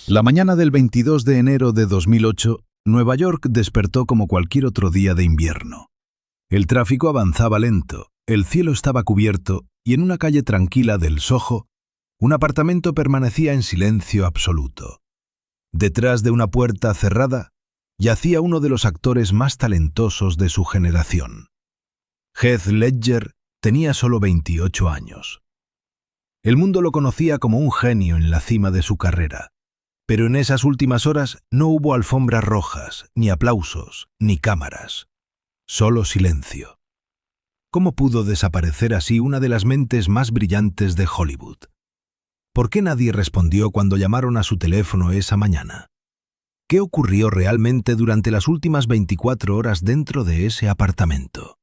La mañana del 22 de enero de 2008, Nueva York despertó como cualquier otro día de invierno. El tráfico avanzaba lento, el cielo estaba cubierto y en una calle tranquila del Soho, un apartamento permanecía en silencio absoluto. Detrás de una puerta cerrada, yacía uno de los actores más talentosos de su generación. Heath Ledger tenía solo 28 años. El mundo lo conocía como un genio en la cima de su carrera, pero en esas últimas horas no hubo alfombras rojas, ni aplausos, ni cámaras. Solo silencio. ¿Cómo pudo desaparecer así una de las mentes más brillantes de Hollywood? ¿Por qué nadie respondió cuando llamaron a su teléfono esa mañana? ¿Qué ocurrió realmente durante las últimas 24 horas dentro de ese apartamento?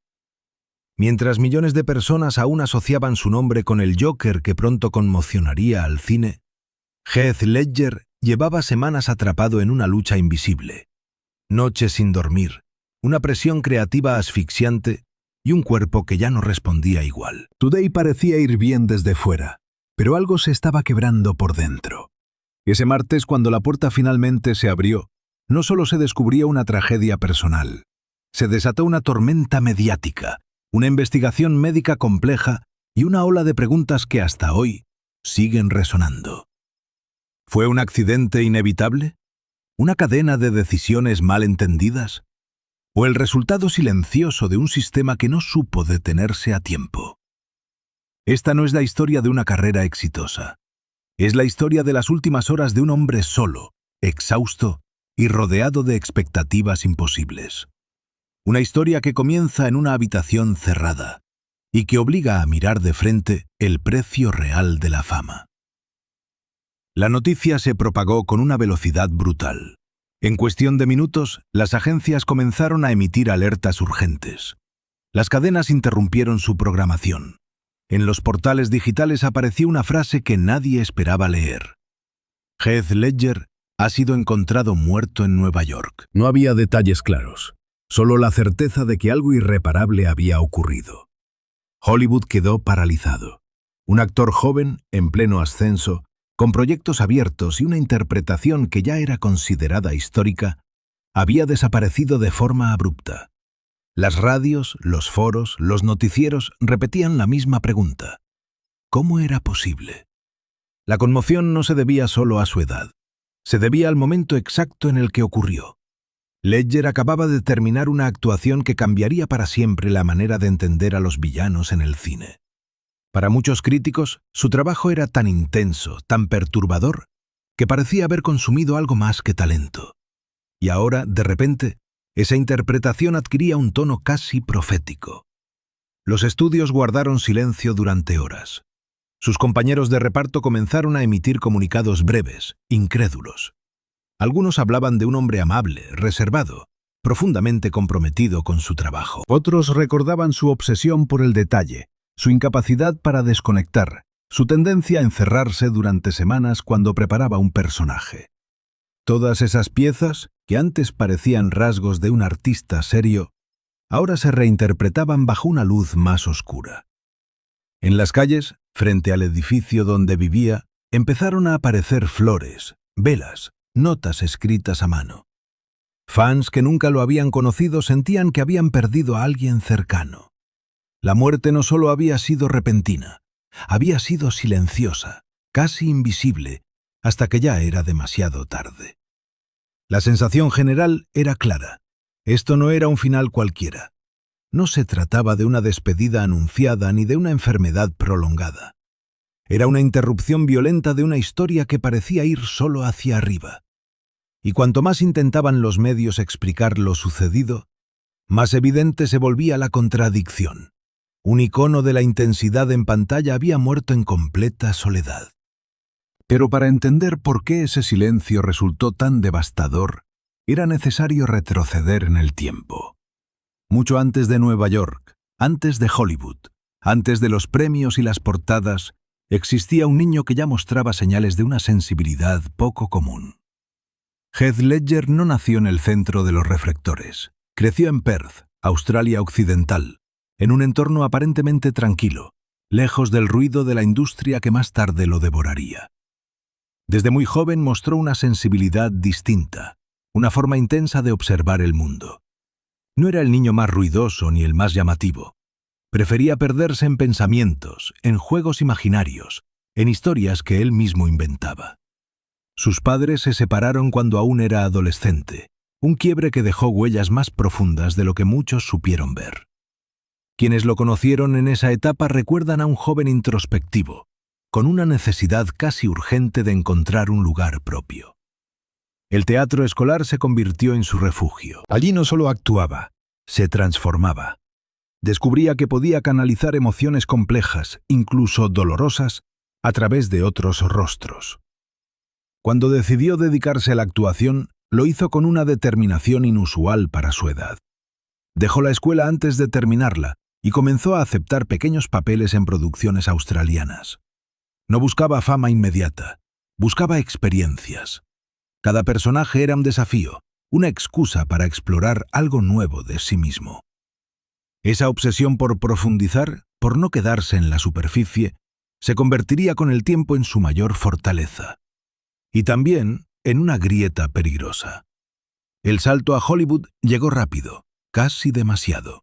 Mientras millones de personas aún asociaban su nombre con el Joker que pronto conmocionaría al cine, Heath Ledger llevaba semanas atrapado en una lucha invisible. Noches sin dormir, una presión creativa asfixiante y un cuerpo que ya no respondía igual. Today parecía ir bien desde fuera, pero algo se estaba quebrando por dentro. Ese martes, cuando la puerta finalmente se abrió, no solo se descubría una tragedia personal, se desató una tormenta mediática, una investigación médica compleja y una ola de preguntas que hasta hoy siguen resonando. ¿Fue un accidente inevitable? ¿Una cadena de decisiones mal entendidas? ¿O el resultado silencioso de un sistema que no supo detenerse a tiempo? Esta no es la historia de una carrera exitosa. Es la historia de las últimas horas de un hombre solo, exhausto y rodeado de expectativas imposibles. Una historia que comienza en una habitación cerrada y que obliga a mirar de frente el precio real de la fama. La noticia se propagó con una velocidad brutal. En cuestión de minutos, las agencias comenzaron a emitir alertas urgentes. Las cadenas interrumpieron su programación. En los portales digitales apareció una frase que nadie esperaba leer. Heath Ledger ha sido encontrado muerto en Nueva York. No había detalles claros, solo la certeza de que algo irreparable había ocurrido. Hollywood quedó paralizado. Un actor joven, en pleno ascenso, con proyectos abiertos y una interpretación que ya era considerada histórica, había desaparecido de forma abrupta. Las radios, los foros, los noticieros repetían la misma pregunta. ¿Cómo era posible? La conmoción no se debía solo a su edad. Se debía al momento exacto en el que ocurrió. Ledger acababa de terminar una actuación que cambiaría para siempre la manera de entender a los villanos en el cine. Para muchos críticos, su trabajo era tan intenso, tan perturbador, que parecía haber consumido algo más que talento. Y ahora, de repente, esa interpretación adquiría un tono casi profético. Los estudios guardaron silencio durante horas. Sus compañeros de reparto comenzaron a emitir comunicados breves, incrédulos. Algunos hablaban de un hombre amable, reservado, profundamente comprometido con su trabajo. Otros recordaban su obsesión por el detalle, su incapacidad para desconectar, su tendencia a encerrarse durante semanas cuando preparaba un personaje. Todas esas piezas, que antes parecían rasgos de un artista serio, ahora se reinterpretaban bajo una luz más oscura. En las calles, frente al edificio donde vivía, empezaron a aparecer flores, velas, notas escritas a mano. Fans que nunca lo habían conocido sentían que habían perdido a alguien cercano. La muerte no solo había sido repentina, había sido silenciosa, casi invisible, hasta que ya era demasiado tarde. La sensación general era clara. Esto no era un final cualquiera. No se trataba de una despedida anunciada ni de una enfermedad prolongada. Era una interrupción violenta de una historia que parecía ir solo hacia arriba. Y cuanto más intentaban los medios explicar lo sucedido, más evidente se volvía la contradicción. Un icono de la intensidad en pantalla había muerto en completa soledad. Pero para entender por qué ese silencio resultó tan devastador, era necesario retroceder en el tiempo. Mucho antes de Nueva York, antes de Hollywood, antes de los premios y las portadas, existía un niño que ya mostraba señales de una sensibilidad poco común. Heath Ledger no nació en el centro de los reflectores. Creció en Perth, Australia Occidental, en un entorno aparentemente tranquilo, lejos del ruido de la industria que más tarde lo devoraría. Desde muy joven mostró una sensibilidad distinta, una forma intensa de observar el mundo. No era el niño más ruidoso ni el más llamativo. Prefería perderse en pensamientos, en juegos imaginarios, en historias que él mismo inventaba. Sus padres se separaron cuando aún era adolescente, un quiebre que dejó huellas más profundas de lo que muchos supieron ver. Quienes lo conocieron en esa etapa recuerdan a un joven introspectivo, con una necesidad casi urgente de encontrar un lugar propio. El teatro escolar se convirtió en su refugio. Allí no solo actuaba, se transformaba. Descubría que podía canalizar emociones complejas, incluso dolorosas, a través de otros rostros. Cuando decidió dedicarse a la actuación, lo hizo con una determinación inusual para su edad. Dejó la escuela antes de terminarla y comenzó a aceptar pequeños papeles en producciones australianas. No buscaba fama inmediata, buscaba experiencias. Cada personaje era un desafío, una excusa para explorar algo nuevo de sí mismo. Esa obsesión por profundizar, por no quedarse en la superficie, se convertiría con el tiempo en su mayor fortaleza. Y también en una grieta peligrosa. El salto a Hollywood llegó rápido, casi demasiado.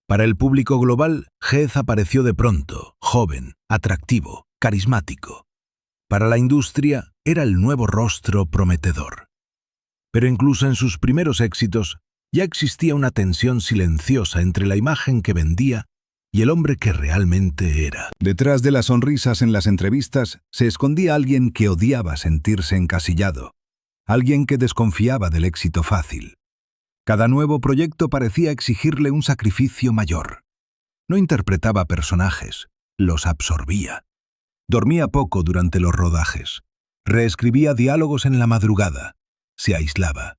Para el público global, Heath apareció de pronto, joven, atractivo, carismático. Para la industria, era el nuevo rostro prometedor. Pero incluso en sus primeros éxitos, ya existía una tensión silenciosa entre la imagen que vendía y el hombre que realmente era. Detrás de las sonrisas en las entrevistas se escondía alguien que odiaba sentirse encasillado, alguien que desconfiaba del éxito fácil. Cada nuevo proyecto parecía exigirle un sacrificio mayor. No interpretaba personajes, los absorbía. Dormía poco durante los rodajes. Reescribía diálogos en la madrugada. Se aislaba.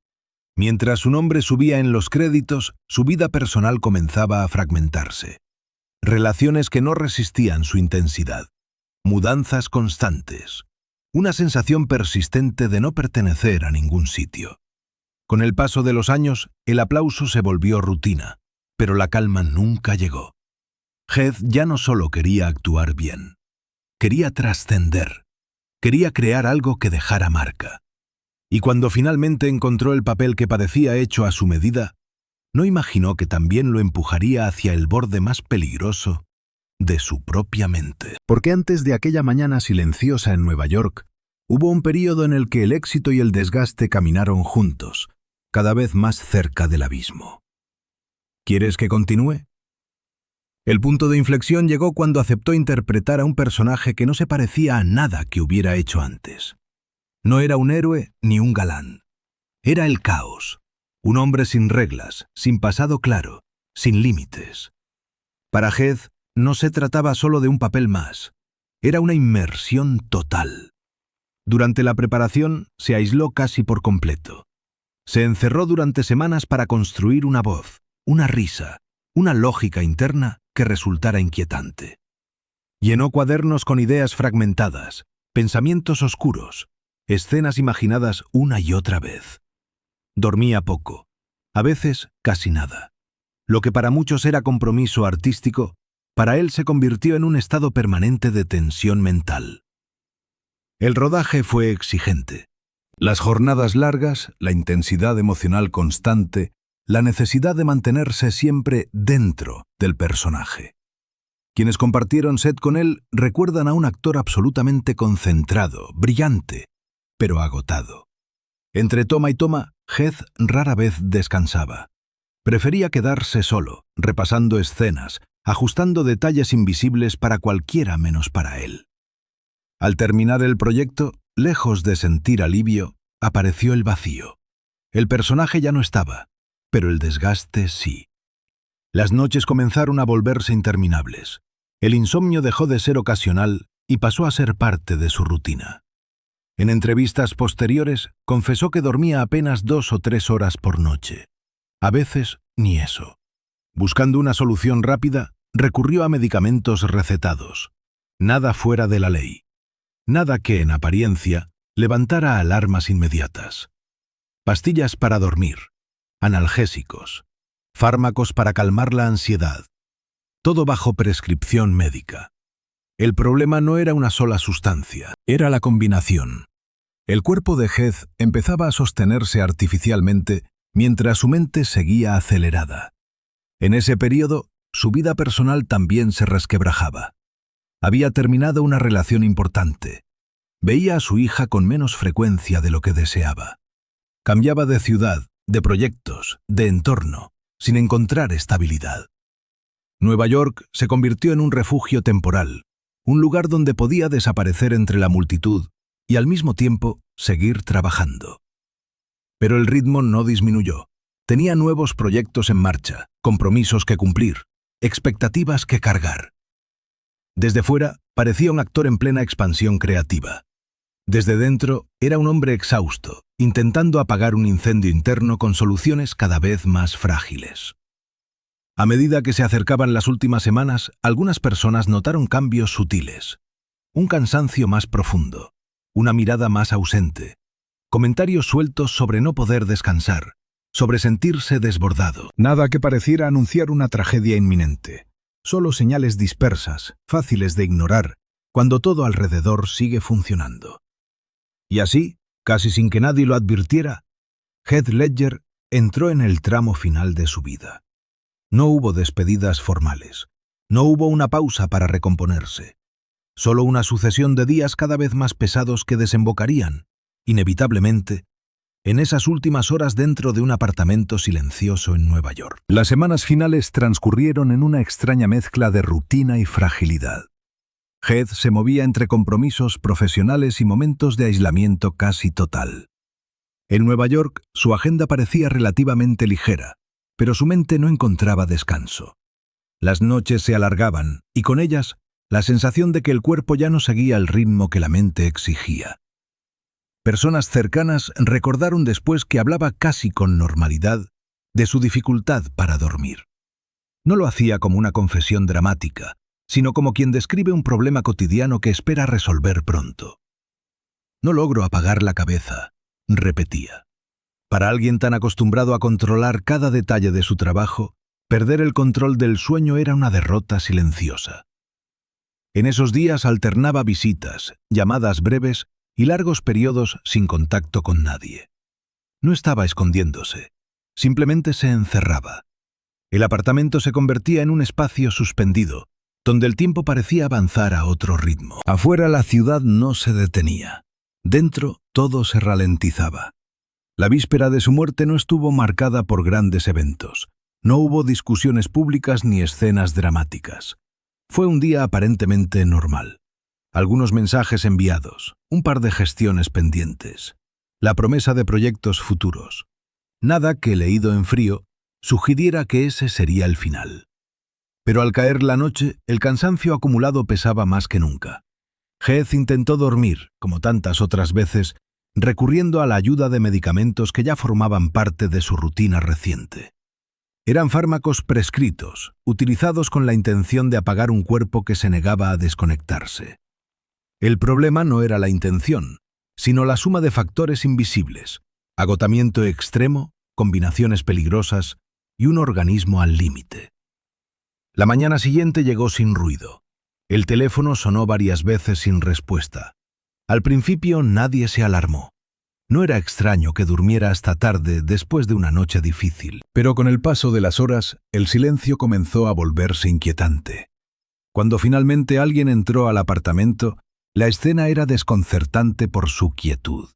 Mientras su nombre subía en los créditos, su vida personal comenzaba a fragmentarse. Relaciones que no resistían su intensidad. Mudanzas constantes. Una sensación persistente de no pertenecer a ningún sitio. Con el paso de los años, el aplauso se volvió rutina, pero la calma nunca llegó. Heath ya no solo quería actuar bien. Quería trascender. Quería crear algo que dejara marca. Y cuando finalmente encontró el papel que parecía hecho a su medida, no imaginó que también lo empujaría hacia el borde más peligroso de su propia mente. Porque antes de aquella mañana silenciosa en Nueva York, hubo un período en el que el éxito y el desgaste caminaron juntos, cada vez más cerca del abismo. ¿Quieres que continúe? El punto de inflexión llegó cuando aceptó interpretar a un personaje que no se parecía a nada que hubiera hecho antes. No era un héroe ni un galán. Era el caos. Un hombre sin reglas, sin pasado claro, sin límites. Para Heath no se trataba solo de un papel más. Era una inmersión total. Durante la preparación se aisló casi por completo. Se encerró durante semanas para construir una voz, una risa, una lógica interna que resultara inquietante. Llenó cuadernos con ideas fragmentadas, pensamientos oscuros, escenas imaginadas una y otra vez. Dormía poco, a veces casi nada. Lo que para muchos era compromiso artístico, para él se convirtió en un estado permanente de tensión mental. El rodaje fue exigente. Las jornadas largas, la intensidad emocional constante, la necesidad de mantenerse siempre dentro del personaje. Quienes compartieron set con él recuerdan a un actor absolutamente concentrado, brillante, pero agotado. Entre toma y toma, Heath rara vez descansaba. Prefería quedarse solo, repasando escenas, ajustando detalles invisibles para cualquiera menos para él. Al terminar el proyecto, lejos de sentir alivio, apareció el vacío. El personaje ya no estaba, pero el desgaste sí. Las noches comenzaron a volverse interminables. El insomnio dejó de ser ocasional y pasó a ser parte de su rutina. En entrevistas posteriores, confesó que dormía apenas 2 o 3 horas por noche. A veces, ni eso. Buscando una solución rápida, recurrió a medicamentos recetados. Nada fuera de la ley. Nada que, en apariencia, levantara alarmas inmediatas. Pastillas para dormir, analgésicos, fármacos para calmar la ansiedad. Todo bajo prescripción médica. El problema no era una sola sustancia, era la combinación. El cuerpo de Heath empezaba a sostenerse artificialmente mientras su mente seguía acelerada. En ese periodo, su vida personal también se resquebrajaba. Había terminado una relación importante. Veía a su hija con menos frecuencia de lo que deseaba. Cambiaba de ciudad, de proyectos, de entorno, sin encontrar estabilidad. Nueva York se convirtió en un refugio temporal, un lugar donde podía desaparecer entre la multitud y al mismo tiempo seguir trabajando. Pero el ritmo no disminuyó. Tenía nuevos proyectos en marcha, compromisos que cumplir, expectativas que cargar. Desde fuera, parecía un actor en plena expansión creativa. Desde dentro, era un hombre exhausto, intentando apagar un incendio interno con soluciones cada vez más frágiles. A medida que se acercaban las últimas semanas, algunas personas notaron cambios sutiles. Un cansancio más profundo, una mirada más ausente, comentarios sueltos sobre no poder descansar, sobre sentirse desbordado. Nada que pareciera anunciar una tragedia inminente. Solo señales dispersas, fáciles de ignorar, cuando todo alrededor sigue funcionando. Y así, casi sin que nadie lo advirtiera, Heath Ledger entró en el tramo final de su vida. No hubo despedidas formales. No hubo una pausa para recomponerse. Solo una sucesión de días cada vez más pesados que desembocarían, inevitablemente, en esas últimas horas dentro de un apartamento silencioso en Nueva York. Las semanas finales transcurrieron en una extraña mezcla de rutina y fragilidad. Heath se movía entre compromisos profesionales y momentos de aislamiento casi total. En Nueva York, su agenda parecía relativamente ligera, pero su mente no encontraba descanso. Las noches se alargaban, y con ellas, la sensación de que el cuerpo ya no seguía el ritmo que la mente exigía. Personas cercanas recordaron después que hablaba casi con normalidad de su dificultad para dormir. No lo hacía como una confesión dramática, sino como quien describe un problema cotidiano que espera resolver pronto. «No logro apagar la cabeza», repetía. Para alguien tan acostumbrado a controlar cada detalle de su trabajo, perder el control del sueño era una derrota silenciosa. En esos días alternaba visitas, llamadas breves y largos periodos sin contacto con nadie. No estaba escondiéndose, simplemente se encerraba. El apartamento se convertía en un espacio suspendido, donde el tiempo parecía avanzar a otro ritmo. Afuera la ciudad no se detenía. Dentro todo se ralentizaba. La víspera de su muerte no estuvo marcada por grandes eventos. No hubo discusiones públicas ni escenas dramáticas. Fue un día aparentemente normal. Algunos mensajes enviados, un par de gestiones pendientes, la promesa de proyectos futuros. Nada que, leído en frío, sugiriera que ese sería el final. Pero al caer la noche, el cansancio acumulado pesaba más que nunca. Heath intentó dormir, como tantas otras veces, recurriendo a la ayuda de medicamentos que ya formaban parte de su rutina reciente. Eran fármacos prescritos, utilizados con la intención de apagar un cuerpo que se negaba a desconectarse. El problema no era la intención, sino la suma de factores invisibles: agotamiento extremo, combinaciones peligrosas y un organismo al límite. La mañana siguiente llegó sin ruido. El teléfono sonó varias veces sin respuesta. Al principio nadie se alarmó. No era extraño que durmiera hasta tarde después de una noche difícil. Pero con el paso de las horas, el silencio comenzó a volverse inquietante. Cuando finalmente alguien entró al apartamento, la escena era desconcertante por su quietud.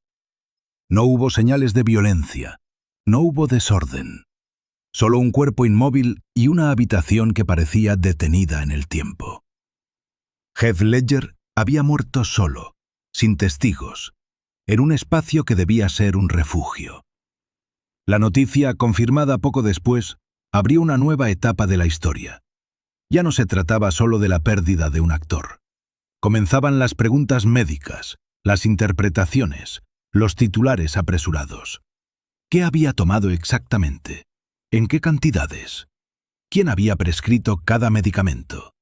No hubo señales de violencia, no hubo desorden. Solo un cuerpo inmóvil y una habitación que parecía detenida en el tiempo. Heath Ledger había muerto solo, sin testigos, en un espacio que debía ser un refugio. La noticia, confirmada poco después, abrió una nueva etapa de la historia. Ya no se trataba solo de la pérdida de un actor. Comenzaban las preguntas médicas, las interpretaciones, los titulares apresurados. ¿Qué había tomado exactamente? ¿En qué cantidades? ¿Quién había prescrito cada medicamento?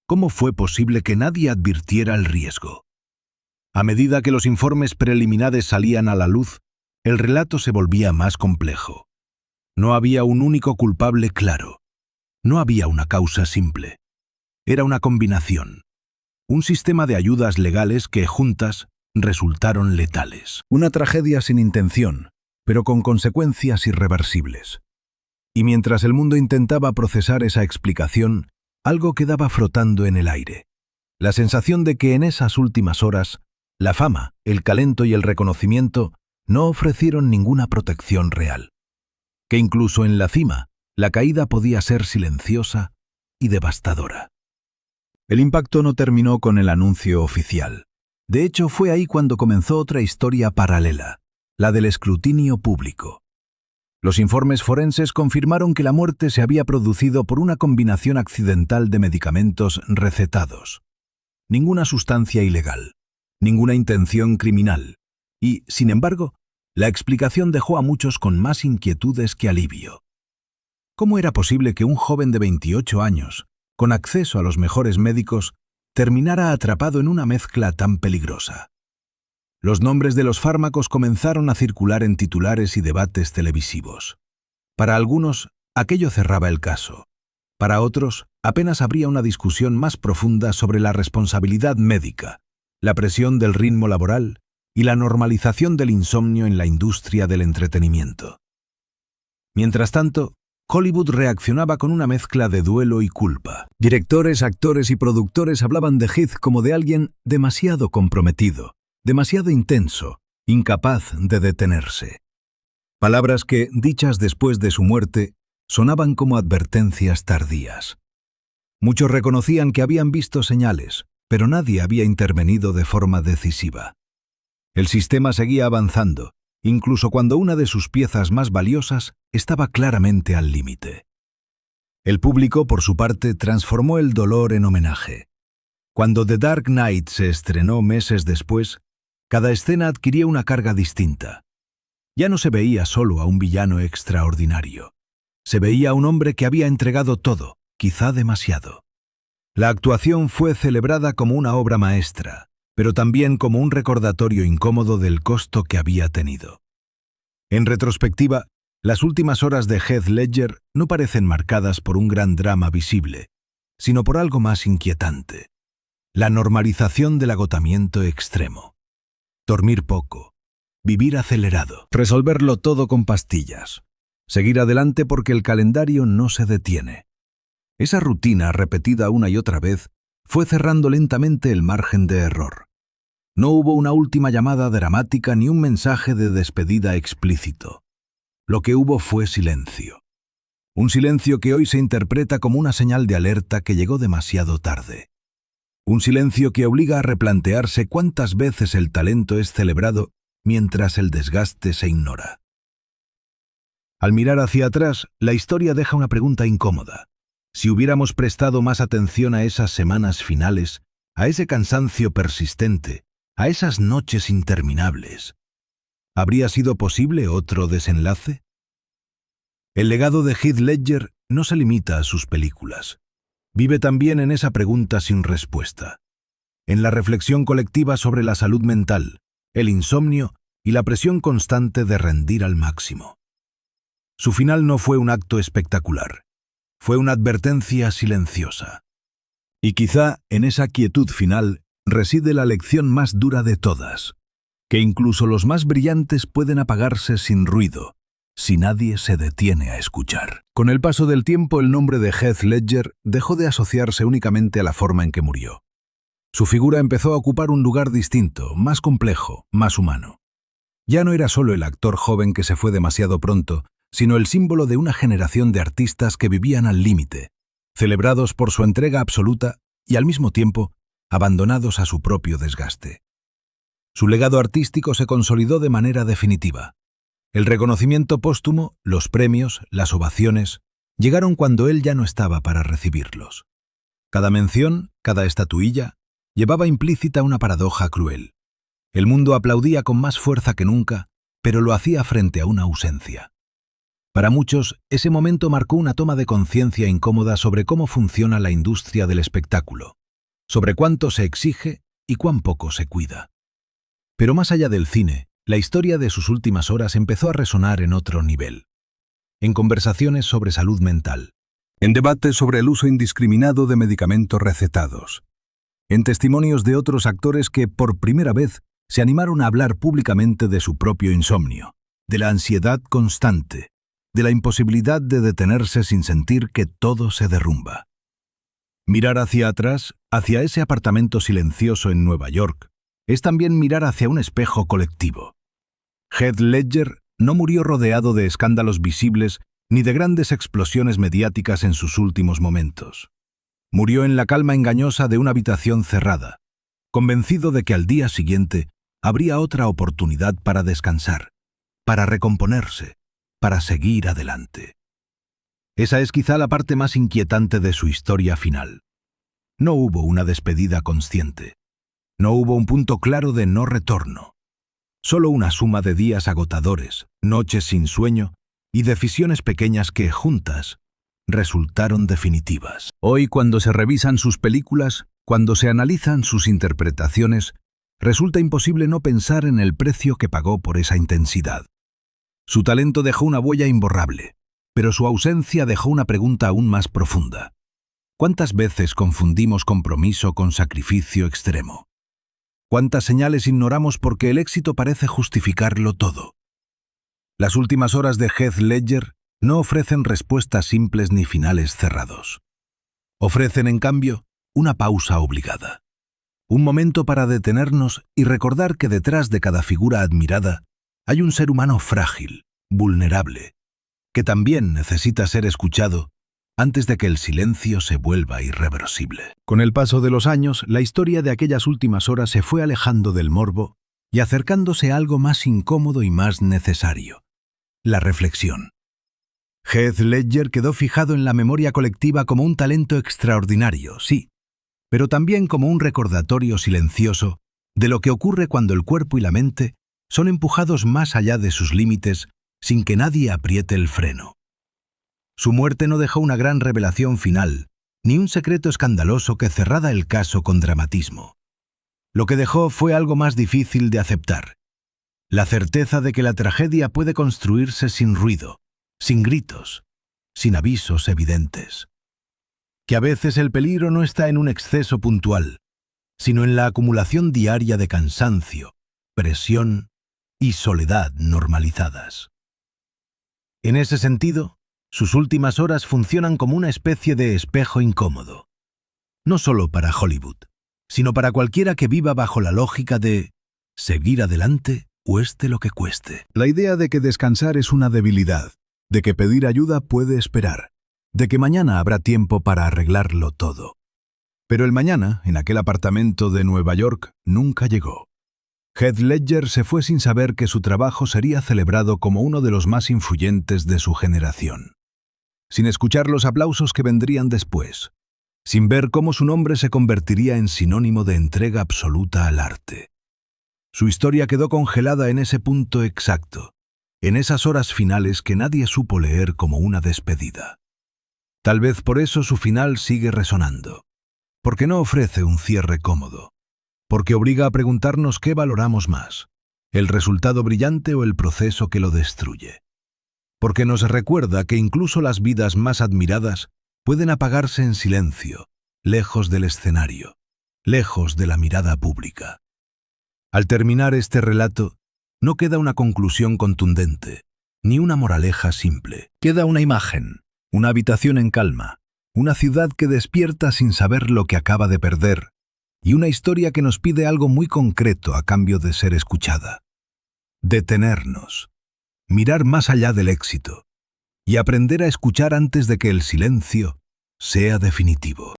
¿Cómo fue posible que nadie advirtiera el riesgo? A medida que los informes preliminares salían a la luz, el relato se volvía más complejo. No había un único culpable claro. No había una causa simple. Era una combinación. Un sistema de ayudas legales que, juntas, resultaron letales. Una tragedia sin intención, pero con consecuencias irreversibles. Y mientras el mundo intentaba procesar esa explicación, algo quedaba flotando en el aire. La sensación de que en esas últimas horas, la fama, el talento y el reconocimiento no ofrecieron ninguna protección real. Que incluso en la cima, la caída podía ser silenciosa y devastadora. El impacto no terminó con el anuncio oficial. De hecho, fue ahí cuando comenzó otra historia paralela, la del escrutinio público. Los informes forenses confirmaron que la muerte se había producido por una combinación accidental de medicamentos recetados. Ninguna sustancia ilegal, ninguna intención criminal. Y, sin embargo, la explicación dejó a muchos con más inquietudes que alivio. ¿Cómo era posible que un joven de 28 años, con acceso a los mejores médicos, terminara atrapado en una mezcla tan peligrosa? Los nombres de los fármacos comenzaron a circular en titulares y debates televisivos. Para algunos, aquello cerraba el caso. Para otros, apenas habría una discusión más profunda sobre la responsabilidad médica, la presión del ritmo laboral y la normalización del insomnio en la industria del entretenimiento. Mientras tanto, Hollywood reaccionaba con una mezcla de duelo y culpa. Directores, actores y productores hablaban de Heath como de alguien demasiado comprometido, demasiado intenso, incapaz de detenerse. Palabras que, dichas después de su muerte, sonaban como advertencias tardías. Muchos reconocían que habían visto señales, pero nadie había intervenido de forma decisiva. El sistema seguía avanzando, incluso cuando una de sus piezas más valiosas estaba claramente al límite. El público, por su parte, transformó el dolor en homenaje. Cuando The Dark Knight se estrenó meses después, cada escena adquiría una carga distinta. Ya no se veía solo a un villano extraordinario. Se veía a un hombre que había entregado todo, quizá demasiado. La actuación fue celebrada como una obra maestra, pero también como un recordatorio incómodo del costo que había tenido. En retrospectiva, las últimas horas de Heath Ledger no parecen marcadas por un gran drama visible, sino por algo más inquietante: la normalización del agotamiento extremo. Dormir poco, vivir acelerado, resolverlo todo con pastillas, seguir adelante porque el calendario no se detiene. Esa rutina, repetida una y otra vez, fue cerrando lentamente el margen de error. No hubo una última llamada dramática ni un mensaje de despedida explícito. Lo que hubo fue silencio. Un silencio que hoy se interpreta como una señal de alerta que llegó demasiado tarde. Un silencio que obliga a replantearse cuántas veces el talento es celebrado mientras el desgaste se ignora. Al mirar hacia atrás, la historia deja una pregunta incómoda. Si hubiéramos prestado más atención a esas semanas finales, a ese cansancio persistente, a esas noches interminables, ¿habría sido posible otro desenlace? El legado de Heath Ledger no se limita a sus películas. Vive también en esa pregunta sin respuesta, en la reflexión colectiva sobre la salud mental, el insomnio y la presión constante de rendir al máximo. Su final no fue un acto espectacular, fue una advertencia silenciosa. Y quizá en esa quietud final reside la lección más dura de todas, que incluso los más brillantes pueden apagarse sin ruido, si nadie se detiene a escuchar. Con el paso del tiempo, el nombre de Heath Ledger dejó de asociarse únicamente a la forma en que murió. Su figura empezó a ocupar un lugar distinto, más complejo, más humano. Ya no era solo el actor joven que se fue demasiado pronto, sino el símbolo de una generación de artistas que vivían al límite, celebrados por su entrega absoluta y al mismo tiempo abandonados a su propio desgaste. Su legado artístico se consolidó de manera definitiva. El reconocimiento póstumo, los premios, las ovaciones, llegaron cuando él ya no estaba para recibirlos. Cada mención, cada estatuilla, llevaba implícita una paradoja cruel. El mundo aplaudía con más fuerza que nunca, pero lo hacía frente a una ausencia. Para muchos, ese momento marcó una toma de conciencia incómoda sobre cómo funciona la industria del espectáculo, sobre cuánto se exige y cuán poco se cuida. Pero más allá del cine, la historia de sus últimas horas empezó a resonar en otro nivel. En conversaciones sobre salud mental, en debates sobre el uso indiscriminado de medicamentos recetados, en testimonios de otros actores que, por primera vez, se animaron a hablar públicamente de su propio insomnio, de la ansiedad constante, de la imposibilidad de detenerse sin sentir que todo se derrumba. Mirar hacia atrás, hacia ese apartamento silencioso en Nueva York, es también mirar hacia un espejo colectivo. Heath Ledger no murió rodeado de escándalos visibles ni de grandes explosiones mediáticas en sus últimos momentos. Murió en la calma engañosa de una habitación cerrada, convencido de que al día siguiente habría otra oportunidad para descansar, para recomponerse, para seguir adelante. Esa es quizá la parte más inquietante de su historia final. No hubo una despedida consciente. No hubo un punto claro de no retorno. Solo una suma de días agotadores, noches sin sueño y decisiones pequeñas que, juntas, resultaron definitivas. Hoy, cuando se revisan sus películas, cuando se analizan sus interpretaciones, resulta imposible no pensar en el precio que pagó por esa intensidad. Su talento dejó una huella imborrable, pero su ausencia dejó una pregunta aún más profunda. ¿Cuántas veces confundimos compromiso con sacrificio extremo? ¿Cuántas señales ignoramos porque el éxito parece justificarlo todo? Las últimas horas de Heath Ledger no ofrecen respuestas simples ni finales cerrados. Ofrecen, en cambio, una pausa obligada. Un momento para detenernos y recordar que detrás de cada figura admirada hay un ser humano frágil, vulnerable, que también necesita ser escuchado antes de que el silencio se vuelva irreversible. Con el paso de los años, la historia de aquellas últimas horas se fue alejando del morbo y acercándose a algo más incómodo y más necesario: la reflexión. Heath Ledger quedó fijado en la memoria colectiva como un talento extraordinario, sí, pero también como un recordatorio silencioso de lo que ocurre cuando el cuerpo y la mente son empujados más allá de sus límites sin que nadie apriete el freno. Su muerte no dejó una gran revelación final, ni un secreto escandaloso que cerrara el caso con dramatismo. Lo que dejó fue algo más difícil de aceptar: la certeza de que la tragedia puede construirse sin ruido, sin gritos, sin avisos evidentes. Que a veces el peligro no está en un exceso puntual, sino en la acumulación diaria de cansancio, presión y soledad normalizadas. En ese sentido, sus últimas horas funcionan como una especie de espejo incómodo. No solo para Hollywood, sino para cualquiera que viva bajo la lógica de seguir adelante, cueste lo que cueste. La idea de que descansar es una debilidad, de que pedir ayuda puede esperar, de que mañana habrá tiempo para arreglarlo todo. Pero el mañana, en aquel apartamento de Nueva York, nunca llegó. Heath Ledger se fue sin saber que su trabajo sería celebrado como uno de los más influyentes de su generación, sin escuchar los aplausos que vendrían después, sin ver cómo su nombre se convertiría en sinónimo de entrega absoluta al arte. Su historia quedó congelada en ese punto exacto, en esas horas finales que nadie supo leer como una despedida. Tal vez por eso su final sigue resonando, porque no ofrece un cierre cómodo, porque obliga a preguntarnos qué valoramos más, el resultado brillante o el proceso que lo destruye. Porque nos recuerda que incluso las vidas más admiradas pueden apagarse en silencio, lejos del escenario, lejos de la mirada pública. Al terminar este relato, no queda una conclusión contundente, ni una moraleja simple. Queda una imagen, una habitación en calma, una ciudad que despierta sin saber lo que acaba de perder, y una historia que nos pide algo muy concreto a cambio de ser escuchada: detenernos, mirar más allá del éxito y aprender a escuchar antes de que el silencio sea definitivo.